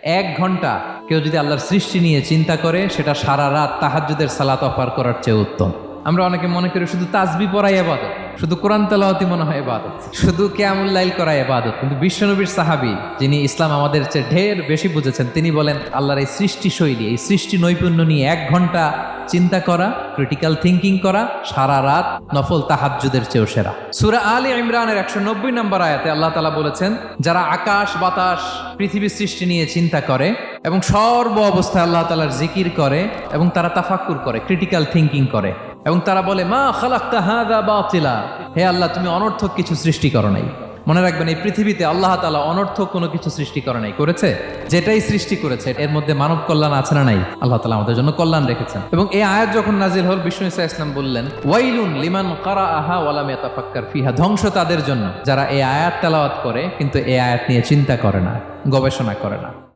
1 ঘন্টা কেউ যদি আল্লাহর সৃষ্টি নিয়ে চিন্তা করে, সেটা সারা রাত তাহাজ্জুদের সালাত অফার করার চেয়ে উত্তম। আমরা অনেকে মনে করি শুধু তাসবিহ পড়াই ইবাদত, শুধু কোরআন তেলাওয়াতই মনে হয় ইবাদত, শুধু কিয়ামুল লাইল করা ইবাদত। কিন্তু বিশ্বনবীর সাহাবী, যিনি ইসলাম আমাদের চেয়ে ঢের বেশি বুঝেছেন, তিনি বলেন আল্লাহর এই সৃষ্টি শৈলী, এই সৃষ্টি নৈপুণ্য নিয়ে 1 ঘন্টা চিন্তা করা, ক্রিটিক্যাল থিঙ্কিং করা, সারা রাত নফল তাহাজ্জুদের চেয়েও সেরা। সূরা আলে ইমরানের 190 নম্বর আয়াতে আল্লাহ তাআলা বলেছেন, যারা আকাশ বাতাস পৃথিবী সৃষ্টি নিয়ে চিন্তা করে এবং সর্ব অবস্থায় আল্লাহ তাআলার জিকির করে এবং তারা তাফাক্কুর করে, ক্রিটিক্যাল থিঙ্কিং করে এবং তারা বলে মা খালাকতা হাযা বাতিলা, হে আল্লাহ তুমি অনর্থক কিছু সৃষ্টি করো নাই। মনে রাখবেন, এই পৃথিবীতে আল্লাহ তাআলা অনর্থক কোনো কিছু সৃষ্টি করে নাই, করেছে যেটাই সৃষ্টি করেছে এর মধ্যে মানব কল্যাণ আছে না নাই? আল্লাহ তাআলা আমাদের জন্য কল্যাণ রেখেছেন। এবং এই আয়াত যখন নাজিল হল, বিষ্ণু ঈসা ইসলাম বললেন ওয়াইলুন লিমান কারাআহা ওয়া লাম ইয়াতাফাক্কার ফিহা, ধ্বংস তাদের জন্য যারা এই আয়াত তেলাওয়াত করে কিন্তু এই আয়াত নিয়ে চিন্তা করে না, গবেষণা করে না।